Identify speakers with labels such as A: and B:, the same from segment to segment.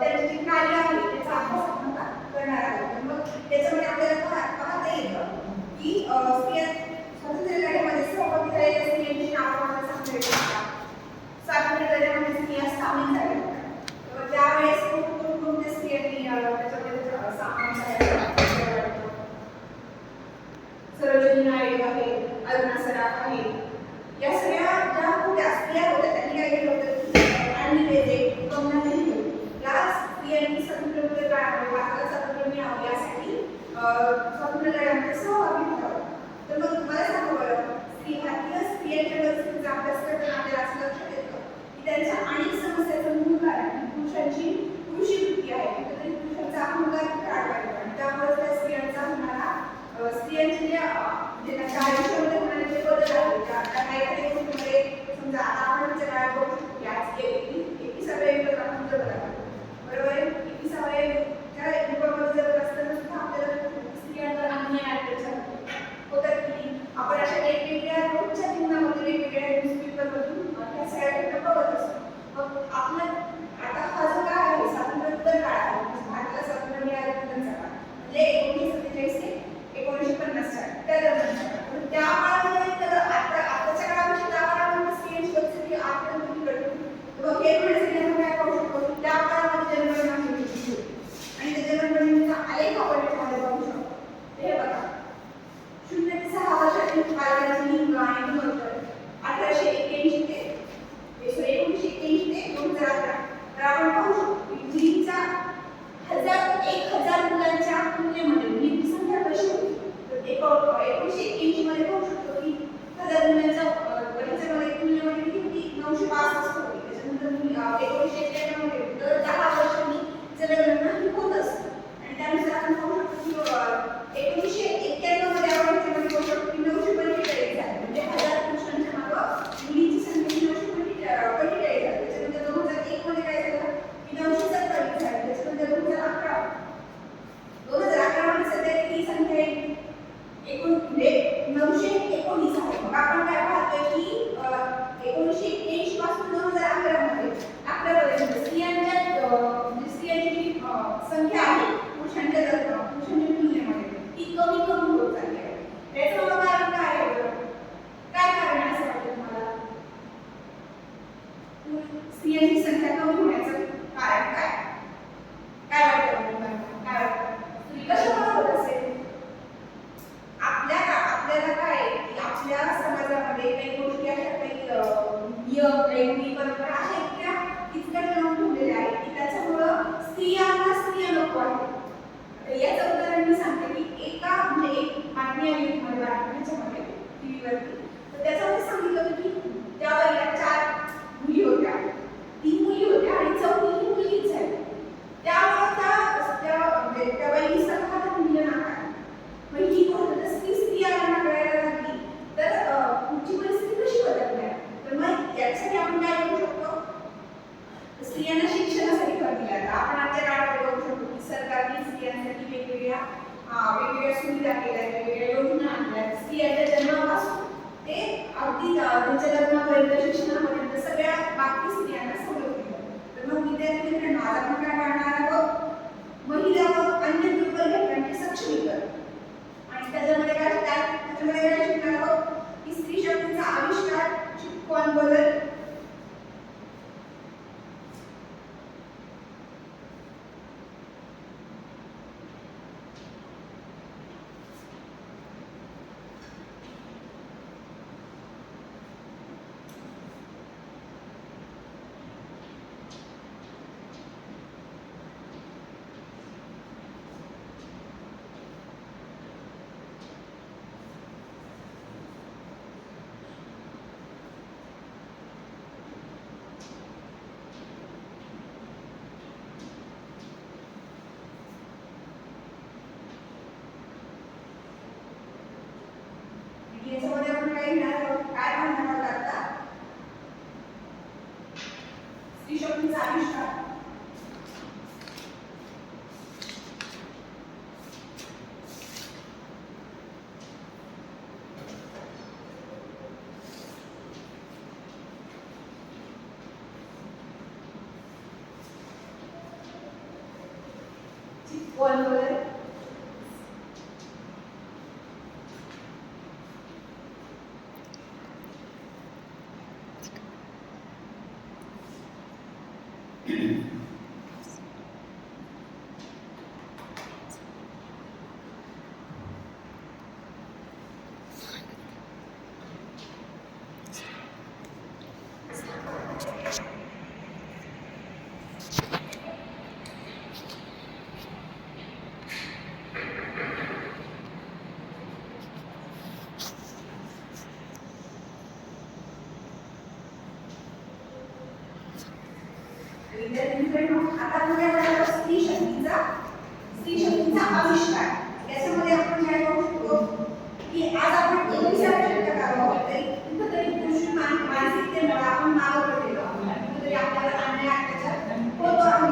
A: त्यांची जी कार्य आहे त्याचा अभ्यास आपण करणार आहोत. मग त्याच्यामध्ये आपल्याला पाहता येतं की स्वातंत्र्य लढ्यामध्ये सहभागी झालेल्या स्त्रियांची नावं मला सांगता येतात. स्वातंत्र्य लढ्यामध्ये स्त्रिया सामील झाल्या होत्या. त्यावेळेस कोणत्या स्त्रियांनी त्याच्यामध्ये सामील झाल्या? सरोजिनी नायडू आहे, अरुणा सराफ आहे. या सगळ्या ज्या होत्या स्त्रिया होत्या त्यांनी काय केलं होतं की आणि वेगळे कमला नेहरू या स्त्रियांनी स्वातंत्र्य भारताला स्वातंत्र्य मिळावं यासाठी स्वातंत्र्य लढ्यामध्ये सहभागी झाला. तर मग मला सांगा बरं, भारतीय स्त्रियांच्या परिस्थितीचा अभ्यास करताना आपल्याला असं लक्षात येतं की त्यांच्या अनेक समस्याचं मूळ कारण पुरुषांची पुरुषी वृत्ती आहे. कुठेतरी पुरुषांचा अहंकार वाढवायचा आणि त्यामुळे त्या स्त्रियांचा होणारा स्त्रियांचे जे त्यांच्या आयुष्यामध्ये होणारे जे बदल आहेत त्या काही गोष्टींमध्ये समजा आता आपण विचार करू शकतो की आज 21व्या युगात आपण जगत आहोत. बरोबर आहे. 21व्या युगामध्ये जगत असताना सुद्धा आपल्याला स्त्रियांवर अन्याय अत्याचार होतात की आपण अशा वेगवेगळ्या रोजच्या जीवनामध्ये वेगवेगळ्या न्यूजपेपरमधून ह्या सगळ्या घटना बघत असतो. मग आपला आता हा जो काळ आहे स्वातंत्र्योत्तर काळ आहे, भारताला स्वातंत्र्य मिळाल्यानंतरचा काळ म्हणजे 1947 ते 1950 त्या दरम्यानचा काळ. त्या काळामध्ये तर आताच्या काळापेक्षा त्या काळामध्ये स्त्रियांची परिस्थिती अत्यंत बिघडली. मग हे परिस्थिती आपण काय पाहू शकतो की त्या काळामध्ये जनगणना केली होती आणि त्या जनगणनेचा आलेख आपण याच्यामध्ये पाहू शकतो. हे बघा, 0 ते 6 वर्षातील बालकांची लिंग आणि गुणोत्तर 1981 ते 2011. तर आपण पाहू शकतो की मुलींच्या 1000 मुलांच्या तुलनेमध्ये मुलींची संख्या कशी होती. तर 1981 मध्ये पाहू शकतो की 1000 मुलांच्या मध्ये तुलनेमध्ये किती होती? 962 होती. त्याच्यानंतर 1991 मध्ये दर 10 वर्षांनी जनगणना ही होत असते आणि त्यानुसार आपण पाहू शकतो की 1991 मध्ये आपण त्यामध्ये पाहू शकतो की 945 झाले. म्हणजे 1000 पुरुषांच्या मागे मुलींची संख्या 945 झाली. त्याच्यानंतर 2001 मध्ये काय झालं की 927 झाली. त्याच्यानंतर 2011 मध्ये सध्या किती संख्या आहे? एकूण म्हणजे 919 आहे. मग आपण काय पाहतोय की 1981 पासून 2011 मध्ये स्त्रियांची जी संख्या आहे पुरुषांच्या तुलनेमध्ये ती कमी होत चालली आहे. त्याचं मला कारण काय आहे? काय कारण आहे असं वाटतं तुम्हाला? स्त्रियांची संख्या कमी होण्याचं कारण काय? काय वाटतं तुम्हाला? काय वाटतं? कशामुळे होत असेल? आपल्याला काय की आपल्या समाजामध्ये काही गोष्टी अशा काही नियम काही परंपरा अशा इतक्या लावून ठेवलेल्या आहेत की त्याच्यामुळं स्त्रिया नको आहेत. याचं उदाहरण मी सांगते की एक बातमी आली मध्ये बातम्याच्यामध्ये टीव्हीवरती. तर त्याच्यामध्ये सांगितलं होतं की त्या वयाला 4 मुली होत्या, 3 मुली होत्या आणि 4थी मुलीच झाली. त्यामुळे त्या वहिनी स्वतः मुलीला नाकार. मग ही गोष्ट स्त्रियांना नाकारायला लागली तर पुढची परिस्थिती कशी बदलणार? तर मग यासाठी आपण काय करू शकतो? स्त्रियांना शिक्षणासाठी भर दिला. आपण आजच्या काळामध्ये बघू शकतो की सरकारने स्त्रियांसाठी वेगवेगळ्या सुविधा केल्या, वेगवेगळ्या योजना आणल्या. स्त्रियांच्या जन्मापासून ते अगदी त्यांच्या लग्नापर्यंत शिक्षणापर्यंत सगळ्या बाबतीत स्त्रियांना सवलत दिल्या. तर मग विद्यार्थी मित्रांनो, आज आपण काय पाहणार आहोत? महिला व अन्य दुर्बल घटकांचे सक्षमीकरण. आणि त्याच्यामध्ये काय शिकणार आहोत की स्त्री शक्तीचा आविष्कार, शिकवण बदल, 1 वगैरे आता पुढे स्त्री शक्तीचा आविष्कार याच्यामध्ये आपण काय करू शकतो की आज आपण 21व्या आहोत तरी कुठेतरी पुरुष मानसिकतेमुळे आपण मागे पडलेलो आहोत आणि कुठेतरी आपल्याला अन्याय अत्याचार होतो आहे.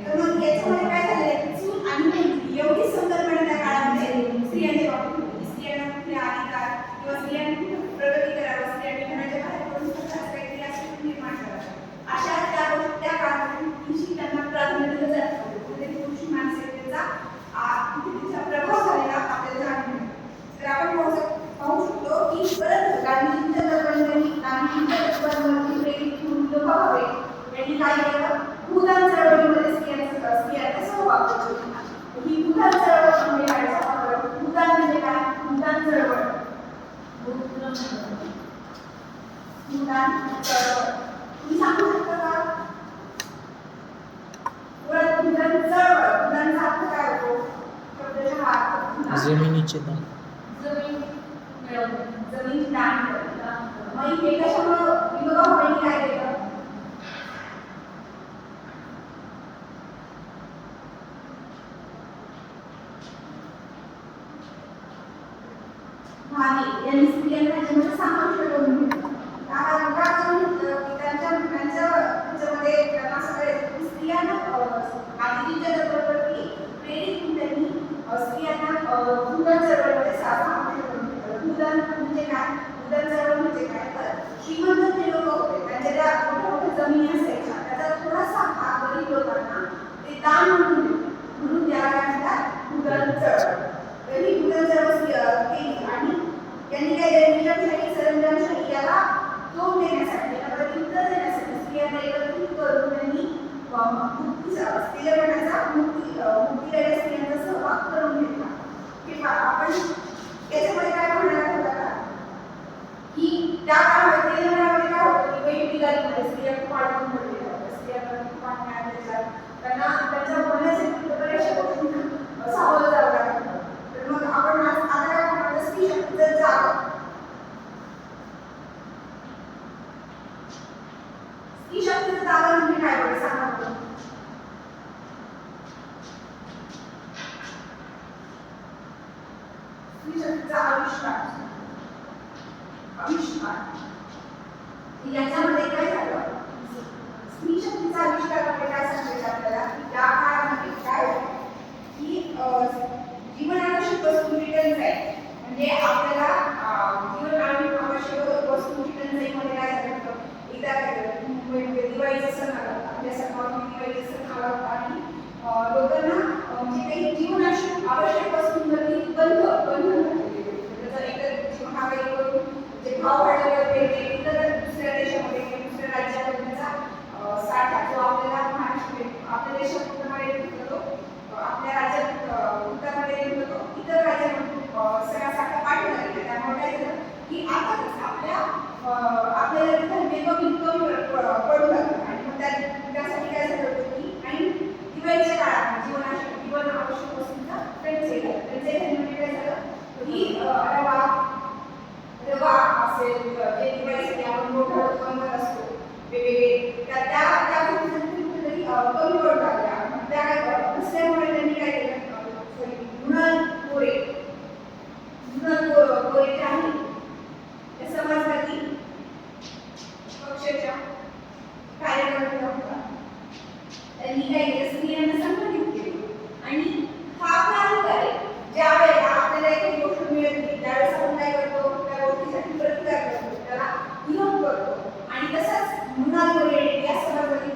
A: तर मग याच्यामध्ये काय झालेलं आहे चूक आणि माहिती एवढी संकल्पना त्या काळामध्ये स्त्रियांच्या बाबतीत होती. स्त्रियांना कुठले अधिकार किंवा स्त्रियांनी कुठे प्रगती करावं, स्त्रियांनी घराच्या बाहेर पडून स्वतःच काहीतरी असं निर्माण करावं अशा त्या काळामध्ये त्यांना प्राधान्य दिलं जात होतं. कुठेतरी पुरुष मानसिकतेचा तिचा प्रभाव झालेला आपल्याला जाणून मिळतो. तर आपण पाहू शकतो की परत गांधीजींच्या तत्त्वांवरती प्रेरित होऊन लोक हवे यांनी काय केलं भूदान चळवळीमध्ये स्त्रियांचा सहभाग घेतला. ही भूदान चळवळ म्हणजे काय भूदान म्हणजे काय भूदान चळवळ भूदान चळवळ तुम्ही सांगू शकता का? भूदान चळवळ भूदानचा अर्थ काय होतो? शब्दाचा अर्थ
B: जमिनीचे दान
A: जमीन जमीन दान करतात. मग हे कशामुळे विनोबा भावेंनी काय केलं भावे यांनी स्त्रियांना त्याच्यामध्ये समाविष्ट करून घेतलं. का करून घेतलं की त्याच्यामध्ये त्यांना सगळे स्त्रियांना गांधीजींच्या तत्त्वावरती प्रेरित होऊन त्यांनी स्त्रियांना भूदान चळवळीमध्ये समाविष्ट करून घेतलं. भूदान म्हणजे काय भूदान चळवळ म्हणजे काय तर श्रीमंत जे लोक होते त्यांच्या ज्या मोठ्या मोठ्या जमिनी असायच्या त्याचा थोडासा भाग गरीब लोकांना ते दान म्हणून देते म्हणून त्याला काय म्हणतात भूदान चळवळ. तर ही भूदान चळवळ केली आणि त्यांनी काय निजामशाही सरंजामशाही याला तोंड देण्यासाठी याला प्रत्युत्तर देण्यासाठी स्त्रियांना एकत्रित करून त्यांनी स्त्रीपणाचा मुक्तीदायी स्त्रियांचा सहभाग करून घेतला. की आपण याच्यामध्ये काय म्हणणार होता का की त्या काळामध्ये तेलंगणामध्ये काय होतं की वेगवेगळ्या स्त्रिया खूप अडकून पडलेल्या होत्या. स्त्रियांना खूप अन्याय अत्याचार त्यांना त्यांच्या बोलण्यासाठी बऱ्याचशा गोष्टींना सामोरं जावं लागत होतं. तर मग आपण आता काय म्हणतो स्त्री शक्तीचं जाग स्त्री शक्तीचं जागा म्हणजे काय बरं सांगा बरं. स्त्री शक्तीचा आविष्कार याच्यामध्ये काय झालं स्त्री शक्तीचा आविष्कारामध्ये काय सांगायचं आपल्याला की त्या काळामध्ये काय होतं की जीवनावश्यक वस्तूंची टंचाई म्हणजे आपल्याला जीवन आवश्यक वस्तूंची टंचाईमध्ये काय झालं होतं एकदा काय मुंबईमध्ये दिवाळीचा सण आला होता. आपल्या समाजामध्ये दिवाळीचा सण आला होता आणि लोकांना म्हणजे काही जीवनावश्यक वस्तूंवरती बंधन त्याचा एक महागाई करून जे भाव वाढले होते ते इतर दुसऱ्या देशामध्ये किंवा दुसऱ्या राज्यामध्ये त्याचा साठा जो आपल्याला महाराष्ट्र आपल्या देशात उत्तरमध्ये येतो आपल्या राज्यात उत्तरमध्ये येतो इतर राज्यामध्ये सगळा साठा पाठवला गेला. त्यामुळे काय झालं की आता आपल्याला तिथं वेगळं इन्कम पडू लागलं आणि मग त्यासाठी काय झालं होतं की आणि दिवाळीच्या काळात जीवन आवश्यक वस्तूंचा टंचाई म्हणजे काय झालं की रवा असेल जे दिवाळीसाठी आपण मोठं बनवत असतो वेगवेगळे त्या गोष्टी कुठेतरी कमी पडू लागल्या. त्या काय नसल्यामुळे त्यांनी काय केलं मृणाल गोरे जे आहे त्या समाजवादी पक्षाच्या कार्यकर्त्या होता त्यांनी काय केलं स्त्रियांना संघटित केलं आणि हा आपला आहे ज्या वेळेला आपल्याला एखादी गोष्ट मिळते त्यावेळेस आपण काय करतो त्या गोष्टीसाठी प्रतिकार करतो त्याला विरोध करतो आणि तसंच मृणाल गोरे या समाजवादी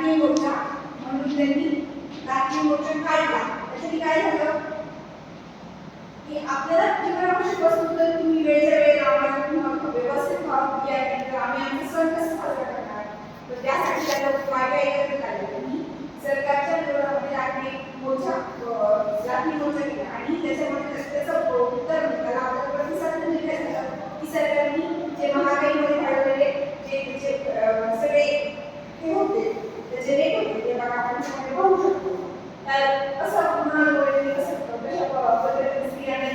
A: राष्ट्रीय मोर्चा म्हणून त्यांनी राष्ट्रीय मोर्चा काढला. त्यासाठी काय झालं की आपल्याला जीवनावश्यक तर तुम्ही वेळच्या वेळेला आम्हाला व्यवस्थित व्हावं की आम्ही आमचा सण कसं साजरा करणार. तर त्यासाठी त्याला काय एकत्रित आले. त्यांनी सरकारच्या विरोधामध्ये राष्ट्रीय मोर्चा केला आणि त्याच्यामध्ये त्याचं उत्तर त्याला आपल्याला प्रतिसाद म्हणजे काय झालं की सरकारने जे महागाईमध्ये वाढवलेले जे सगळे हे होते त्याचे रेट होते ते बघा आपण त्यामध्ये पाहू शकतो. तर असं पुन्हा कसं कशा पद्धतीने स्त्रियांना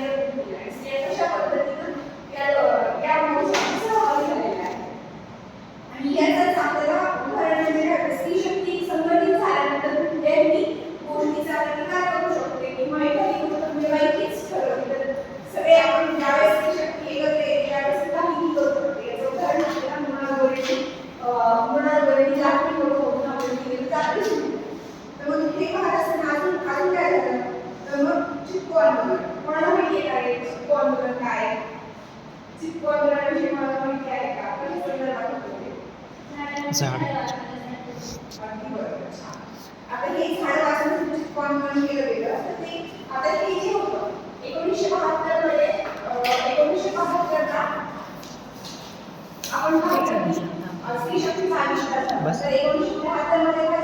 A: आणि स्त्रिया कशा पद्धतीनं या मोर्चामध्ये सहभागी झालेल्या आहेत. आणि याचाच आपल्याला उदाहरण म्हणजे स्त्री शक्ती संघटित झाल्यानंतर कुठल्याही गोष्टीचा प्रतिकार करू शकते किंवा एखादी गोष्ट म्हणजे माहितीच ठरवली तर सगळे आपण ज्यावेळेस स्त्री शक्ती एकत्र येते त्यावेळेस काहीही करू शकते. याचं उदाहरण आपल्याला मुळावरती जागृती होऊन आपण केलेलं जागृती. तर मग हे पाहत असताना अजून काय झालं तर मग चिपको आंदोलन. कोणाला माहिती आहे काय चिपको आंदोलन काय? चिपको आंदोलनाविषयी मला माहिती आहे का? कशा संदर्भात होते?